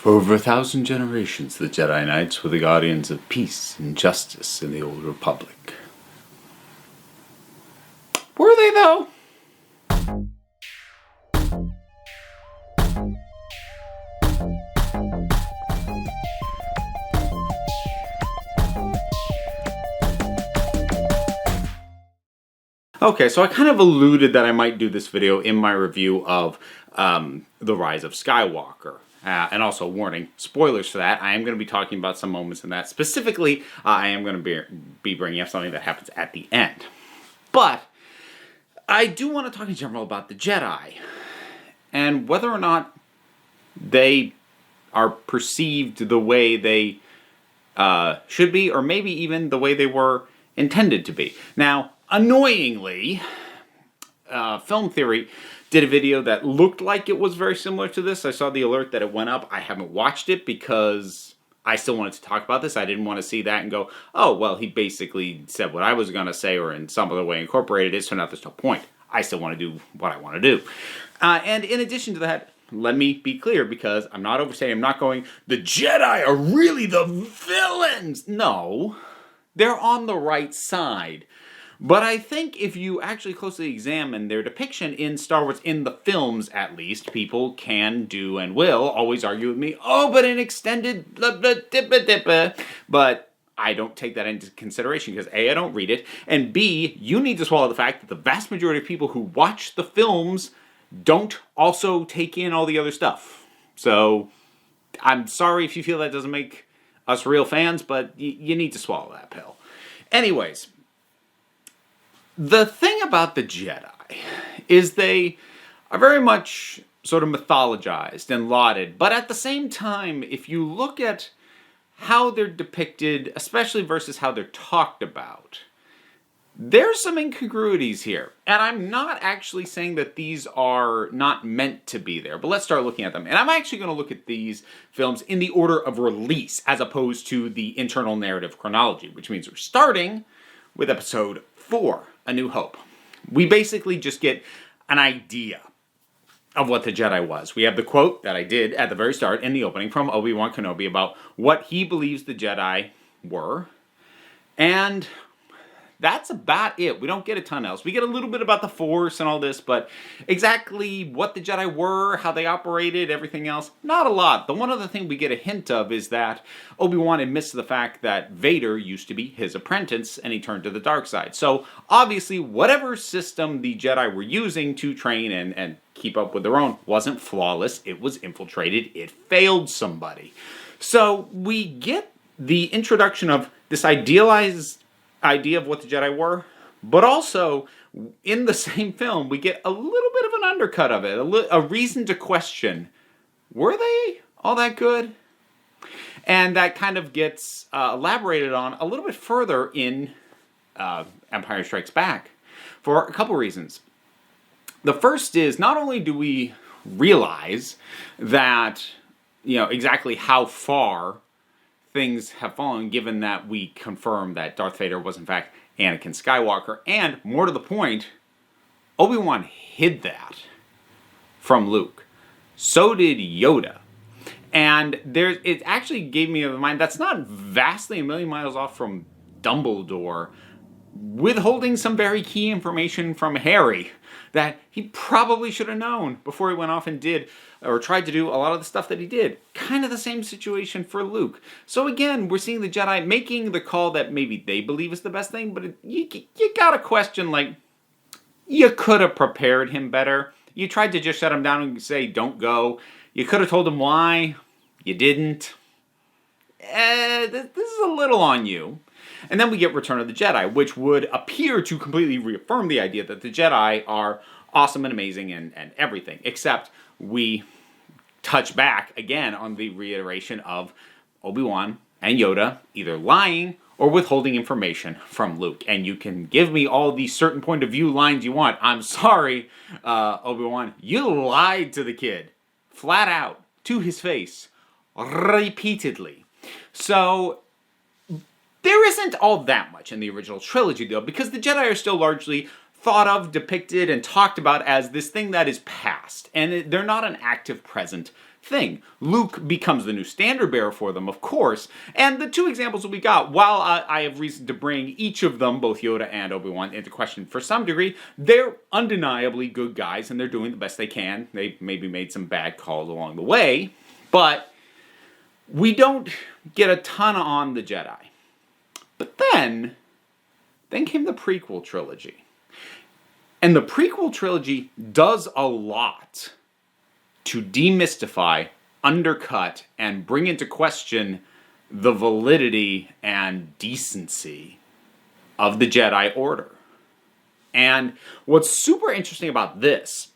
For over 1,000 generations, the Jedi Knights were the guardians of peace and justice in the Old Republic. Were they, though? Okay, so I kind of alluded that I might do this video in my review of The Rise of Skywalker. And also, warning, spoilers for that. I am going to be talking about some moments in that. Specifically, I am going to be bringing up something that happens at the end. But I do want to talk in general about the Jedi. And whether or not they are perceived the way they should be, or maybe even the way they were intended to be. Now, annoyingly, Film Theory did a video that looked like it was very similar to this. I saw the alert that it went up. I haven't watched it because I still wanted to talk about this. I didn't want to see that and go, oh, well, he basically said what I was going to say or in some other way incorporated it, so now there's no point. I still want to do what I want to do. And in addition to that, let me be clear, because I'm not overstating, I'm not going, the Jedi are really the villains! No, they're on the right side. But I think if you actually closely examine their depiction in Star Wars, in the films at least, people can do and will always argue with me, oh, but an extended blah, blah, dippa, dippa. But I don't take that into consideration because A, I don't read it, and B, you need to swallow the fact that the vast majority of people who watch the films don't also take in all the other stuff. So, I'm sorry if you feel that doesn't make us real fans, but you need to swallow that pill. Anyways, the thing about the Jedi is they are very much sort of mythologized and lauded, but at the same time, if you look at how they're depicted, especially versus how they're talked about, there's some incongruities here. And I'm not actually saying that these are not meant to be there, but let's start looking at them. And I'm actually going to look at these films in the order of release, as opposed to the internal narrative chronology, which means we're starting with Episode 4, A New Hope. We basically just get an idea of what the Jedi was. We have the quote that I did at the very start in the opening from Obi-Wan Kenobi about what he believes the Jedi were. And that's about it. We don't get a ton else. We get a little bit about the Force and all this, but exactly what the Jedi were, how they operated, everything else, not a lot. The one other thing we get a hint of is that Obi-Wan admits to the fact that Vader used to be his apprentice and he turned to the dark side. So obviously whatever system the Jedi were using to train and keep up with their own wasn't flawless. It was infiltrated. It failed somebody. So we get the introduction of this idealized idea of what the Jedi were, but also in the same film we get a little bit of an undercut of it, a reason to question, were they all that good? And that kind of gets elaborated on a little bit further in Empire Strikes Back for a couple reasons. The first is, not only do we realize that, exactly how far things have fallen, given that we confirm that Darth Vader was in fact Anakin Skywalker, and more to the point, Obi-Wan hid that from Luke. So did Yoda. And it actually gave me in mind, that's not vastly a million miles off from Dumbledore withholding some very key information from Harry that he probably should have known before he went off and did, or tried to do, a lot of the stuff that he did. Kind of the same situation for Luke. So again, we're seeing the Jedi making the call that maybe they believe is the best thing, but you gotta question, like, you could have prepared him better. You tried to just shut him down and say, don't go. You could have told him why. You didn't. This is a little on you. And then we get Return of the Jedi, which would appear to completely reaffirm the idea that the Jedi are awesome and amazing and everything. Except we touch back again on the reiteration of Obi-Wan and Yoda either lying or withholding information from Luke. And you can give me all these certain point of view lines you want. I'm sorry, Obi-Wan, you lied to the kid. Flat out. To his face. Repeatedly. So there isn't all that much in the original trilogy, though, because the Jedi are still largely thought of, depicted, and talked about as this thing that is past. And they're not an active present thing. Luke becomes the new standard bearer for them, of course, and the two examples that we got, while I have reason to bring each of them, both Yoda and Obi-Wan, into question for some degree, they're undeniably good guys, and they're doing the best they can. They maybe made some bad calls along the way, but we don't get a ton on the Jedi. But then came the prequel trilogy. And the prequel trilogy does a lot to demystify, undercut, and bring into question the validity and decency of the Jedi Order. And what's super interesting about this,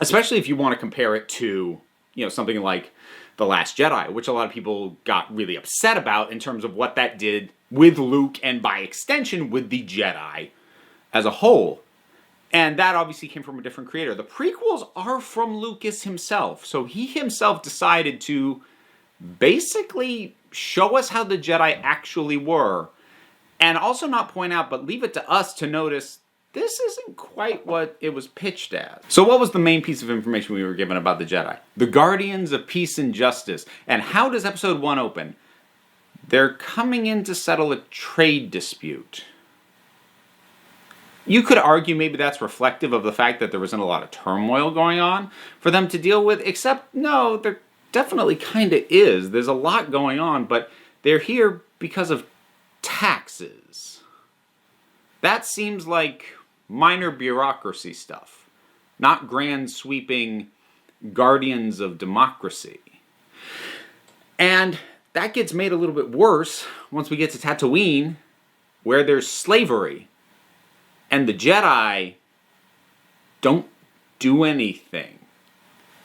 especially if you want to compare it to, something like The Last Jedi, which a lot of people got really upset about in terms of what that did with Luke and by extension with the Jedi as a whole. And that obviously came from a different creator. The prequels are from Lucas himself. So he himself decided to basically show us how the Jedi actually were. And also not point out, but leave it to us to notice, this isn't quite what it was pitched as. So what was the main piece of information we were given about the Jedi? The Guardians of Peace and Justice. And how does episode 1 open? They're coming in to settle a trade dispute. You could argue maybe that's reflective of the fact that there wasn't a lot of turmoil going on for them to deal with, except no, there definitely kind of is. There's a lot going on, but they're here because of taxes. That seems like minor bureaucracy stuff, not grand sweeping guardians of democracy. And that gets made a little bit worse once we get to Tatooine, where there's slavery. And the Jedi don't do anything.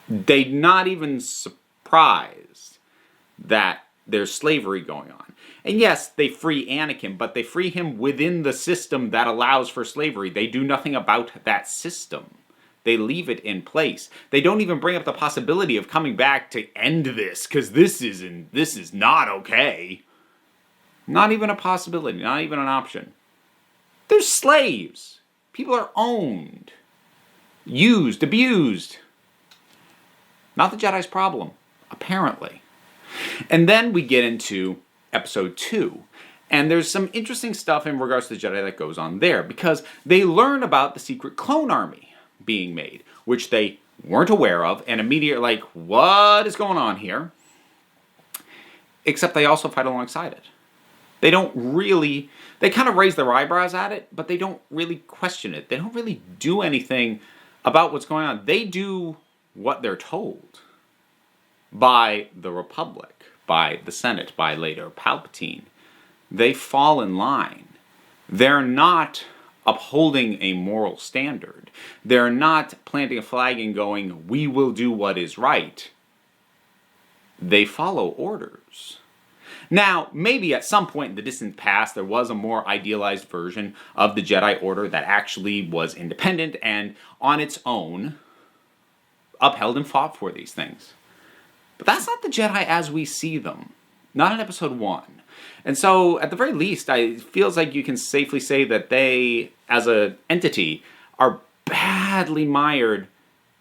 They're not even surprised that there's slavery going on. And yes, they free Anakin, but they free him within the system that allows for slavery. They do nothing about that system. They leave it in place. They don't even bring up the possibility of coming back to end this, because this is not okay. Not even a possibility, not even an option. They're slaves. People are owned, used, abused. Not the Jedi's problem, apparently. And then we get into episode 2. And there's some interesting stuff in regards to the Jedi that goes on there, because they learn about the secret clone army being made, which they weren't aware of, and immediately like, what is going on here? Except they also fight alongside it. They kind of raise their eyebrows at it, but they don't really question it. They don't really do anything about what's going on. They do what they're told by the Republic, by the Senate, by later Palpatine. They fall in line. They're not upholding a moral standard. They're not planting a flag and going, we will do what is right. They follow orders. Now, maybe at some point in the distant past, there was a more idealized version of the Jedi Order that actually was independent and on its own upheld and fought for these things. But that's not the Jedi as we see them. Not in episode 1. And so, at the very least, it feels like you can safely say that they, as an entity, are badly mired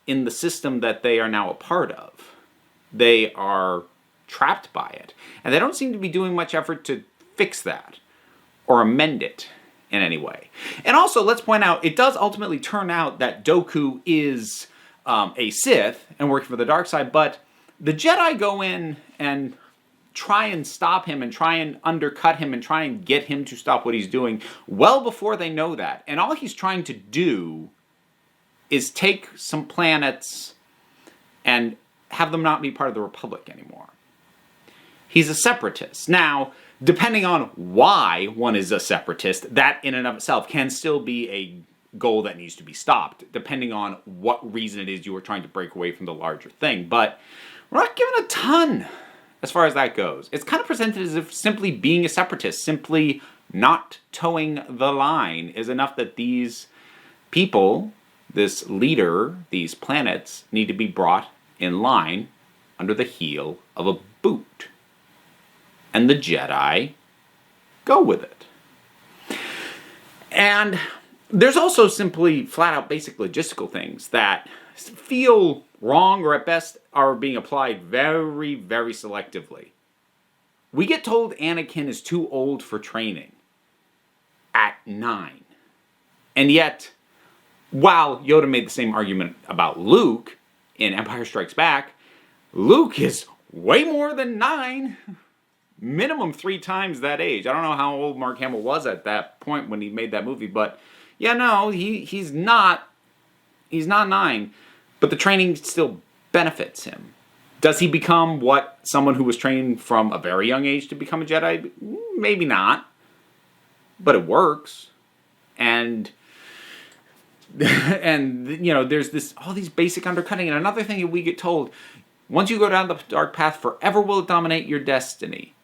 in the system that they are now a part of. They are trapped by it. And they don't seem to be doing much effort to fix that or amend it in any way. And also, let's point out, it does ultimately turn out that Dooku is a Sith and working for the dark side, but the Jedi go in and try and stop him and try and undercut him and try and get him to stop what he's doing well before they know that. And all he's trying to do is take some planets and have them not be part of the Republic anymore. He's a separatist. Now, depending on why one is a separatist, that in and of itself can still be a goal that needs to be stopped, depending on what reason it is you are trying to break away from the larger thing. But we're not given a ton as far as that goes. It's kind of presented as if simply being a separatist, simply not towing the line, is enough that these people, this leader, these planets, need to be brought in line under the heel of a boot. And the Jedi go with it. And there's also simply flat out basic logistical things that feel wrong or at best are being applied very, very selectively. We get told Anakin is too old for training at 9. And yet, while Yoda made the same argument about Luke in Empire Strikes Back, Luke is way more than 9. Minimum 3 times that age. I don't know how old Mark Hamill was at that point when he made that movie, but yeah, no, he's not 9, but the training still benefits him. Does he become what someone who was trained from a very young age to become a Jedi? Maybe not, but it works. And there's all these basic undercutting. And another thing that we get told, once you go down the dark path, forever will it dominate your destiny.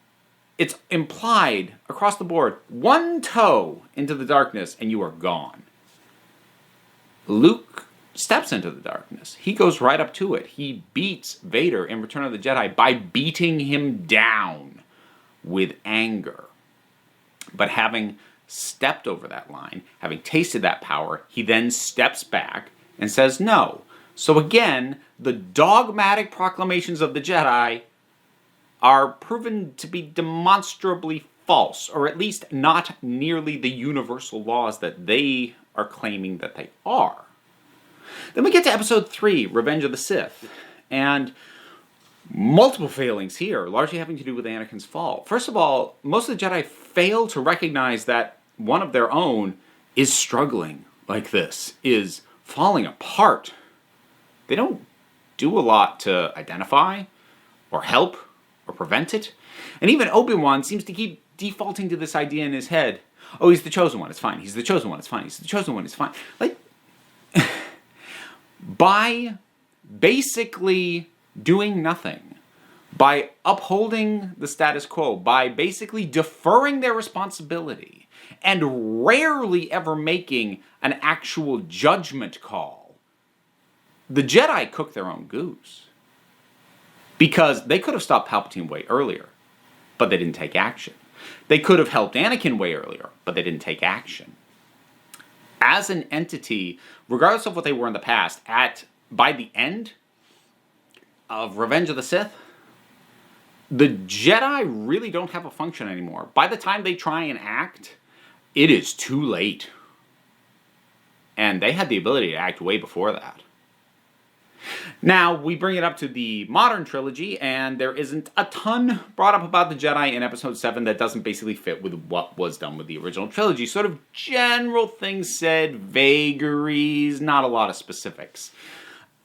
It's implied across the board. One toe into the darkness and you are gone. Luke steps into the darkness. He goes right up to it. He beats Vader in Return of the Jedi by beating him down with anger. But having stepped over that line, having tasted that power, he then steps back and says no. So again, the dogmatic proclamations of the Jedi are proven to be demonstrably false, or at least not nearly the universal laws that they are claiming that they are. Then we get to Episode 3, Revenge of the Sith, and multiple failings here, largely having to do with Anakin's fall. First of all, most of the Jedi fail to recognize that one of their own is struggling like this, is falling apart. They don't do a lot to identify or help or prevent it. And even Obi-Wan seems to keep defaulting to this idea in his head. Oh, he's the chosen one, it's fine. He's the chosen one, it's fine. He's the chosen one, it's fine. Like, by basically doing nothing, by upholding the status quo, by basically deferring their responsibility, and rarely ever making an actual judgment call, the Jedi cook their own goose. Because they could have stopped Palpatine way earlier, but they didn't take action. They could have helped Anakin way earlier, but they didn't take action. As an entity, regardless of what they were in the past, by the end of Revenge of the Sith, the Jedi really don't have a function anymore. By the time they try and act, it is too late. And they had the ability to act way before that. Now, we bring it up to the modern trilogy, and there isn't a ton brought up about the Jedi in Episode 7 that doesn't basically fit with what was done with the original trilogy. Sort of general things said, vagaries, not a lot of specifics.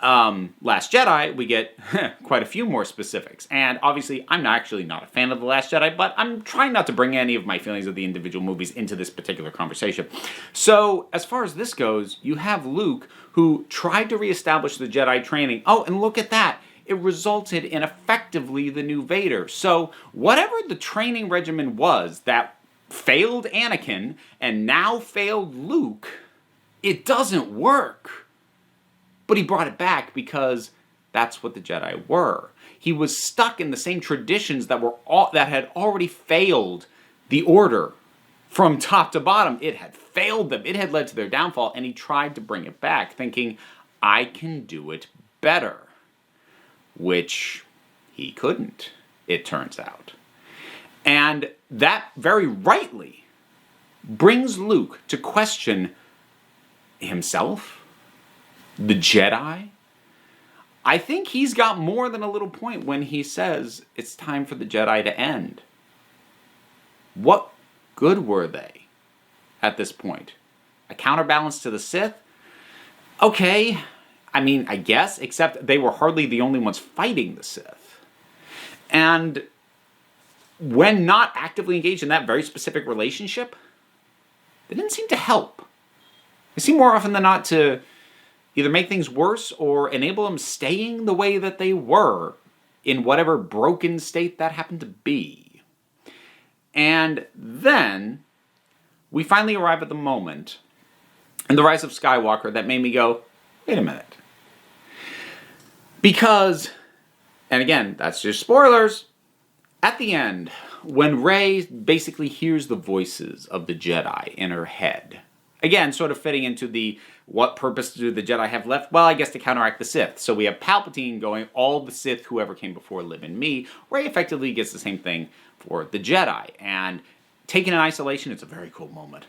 Last Jedi, we get quite a few more specifics. And obviously, I'm actually not a fan of The Last Jedi, but I'm trying not to bring any of my feelings of the individual movies into this particular conversation. So, as far as this goes, you have Luke, who tried to reestablish the Jedi training. Oh, and look at that. It resulted in effectively the new Vader. So, whatever the training regimen was that failed Anakin and now failed Luke, it doesn't work. But he brought it back because that's what the Jedi were. He was stuck in the same traditions that had already failed the Order from top to bottom. It had failed them. It had led to their downfall, and he tried to bring it back, thinking, I can do it better. Which he couldn't, it turns out. And that very rightly brings Luke to question himself, the Jedi. I think he's got more than a little point when he says it's time for the Jedi to end. What good were they at this point? A counterbalance to the Sith? Okay, I mean, I guess, except they were hardly the only ones fighting the Sith. And when not actively engaged in that very specific relationship, they didn't seem to help. They seemed more often than not to either make things worse or enable them staying the way that they were in whatever broken state that happened to be. And then we finally arrive at the moment in The Rise of Skywalker that made me go, wait a minute. Because, and again, that's just spoilers, at the end, when Rey basically hears the voices of the Jedi in her head, Again, sort of fitting into the what purpose do the Jedi have left? Well, I guess to counteract the Sith. So we have Palpatine going, all the Sith, whoever came before, live in me. Rey effectively gets the same thing for the Jedi. And taken in isolation, it's a very cool moment.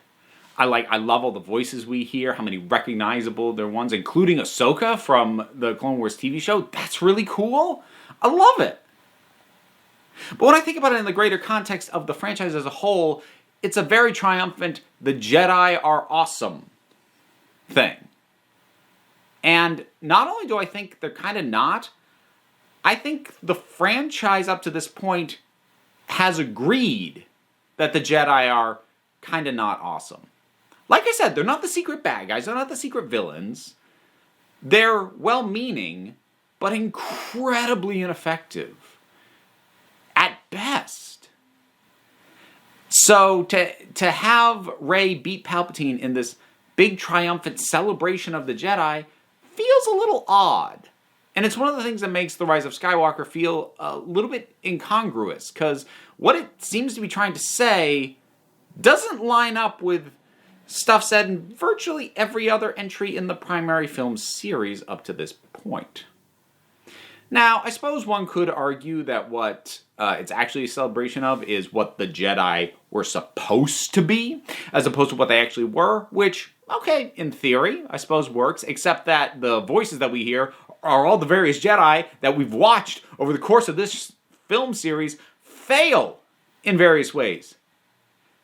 I love all the voices we hear, how many recognizable there are ones, including Ahsoka from the Clone Wars TV show. That's really cool. I love it. But when I think about it in the greater context of the franchise as a whole, it's a very triumphant, the Jedi are awesome thing. And not only do I think they're kind of not, I think the franchise up to this point has agreed that the Jedi are kind of not awesome. Like I said, they're not the secret bad guys, they're not the secret villains. They're well-meaning, but incredibly ineffective. At best. So to have Rey beat Palpatine in this big triumphant celebration of the Jedi feels a little odd. And it's one of the things that makes The Rise of Skywalker feel a little bit incongruous, because what it seems to be trying to say doesn't line up with stuff said in virtually every other entry in the primary film series up to this point. Now, I suppose one could argue that what it's actually a celebration of is what the Jedi were supposed to be, as opposed to what they actually were, which, okay, in theory, I suppose works, except that the voices that we hear are all the various Jedi that we've watched over the course of this film series fail in various ways.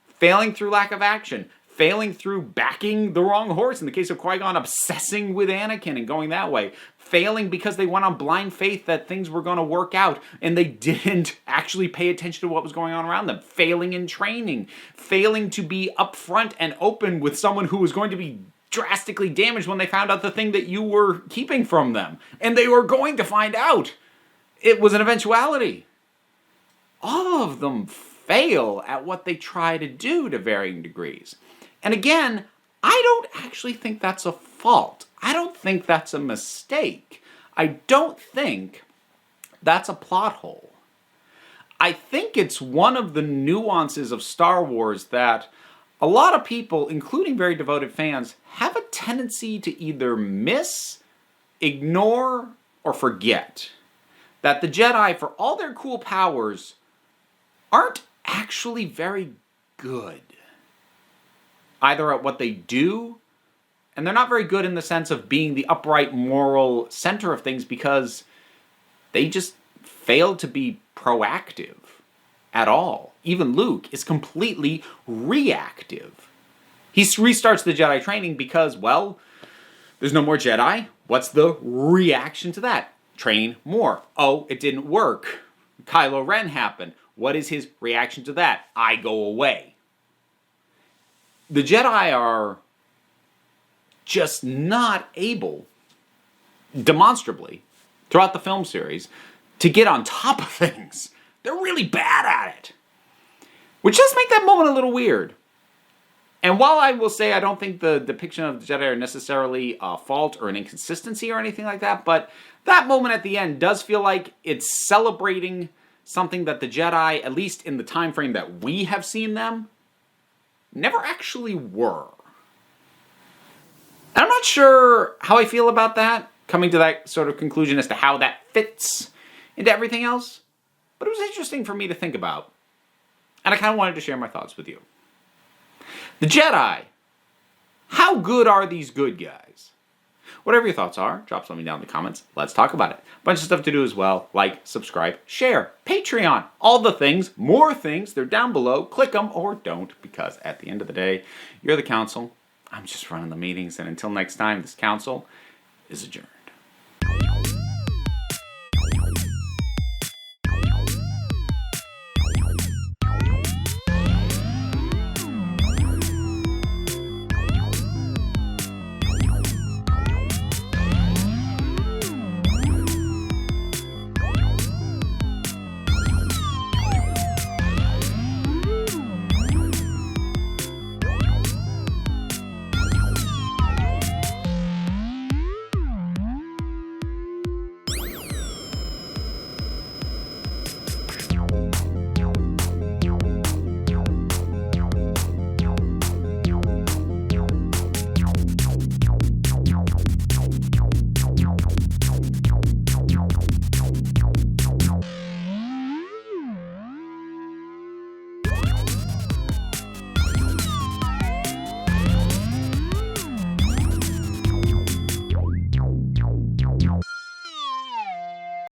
Failing through lack of action, failing through backing the wrong horse, in the case of Qui-Gon obsessing with Anakin and going that way, failing because they went on blind faith that things were going to work out and they didn't actually pay attention to what was going on around them, failing in training, failing to be upfront and open with someone who was going to be drastically damaged when they found out the thing that you were keeping from them, and they were going to find out. It was an eventuality. All of them fail at what they try to do to varying degrees. And again, I don't actually think that's a fault. I don't think that's a mistake. I don't think that's a plot hole. I think it's one of the nuances of Star Wars that a lot of people, including very devoted fans, have a tendency to either miss, ignore, or forget. That the Jedi, for all their cool powers, aren't actually very good. Either at what they do, and they're not very good in the sense of being the upright moral center of things because they just failed to be proactive at all. Even Luke is completely reactive. He restarts the Jedi training because, well, there's no more Jedi. What's the reaction to that? Train more. Oh, it didn't work. Kylo Ren happened. What is his reaction to that? I go away. The Jedi are just not able, demonstrably, throughout the film series, to get on top of things. They're really bad at it. Which does make that moment a little weird. And while I will say I don't think the depiction of the Jedi are necessarily a fault or an inconsistency or anything like that, but that moment at the end does feel like it's celebrating something that the Jedi, at least in the time frame that we have seen them, never actually were. And I'm not sure how I feel about that, coming to that sort of conclusion as to how that fits into everything else, but it was interesting for me to think about, and I kind of wanted to share my thoughts with you. The Jedi, how good are these good guys? Whatever your thoughts are, drop something down in the comments. Let's talk about it. Bunch of stuff to do as well. Like, subscribe, share, Patreon, all the things, more things. They're down below. Click them or don't, because at the end of the day, you're the council. I'm just running the meetings. And until next time, this council is adjourned.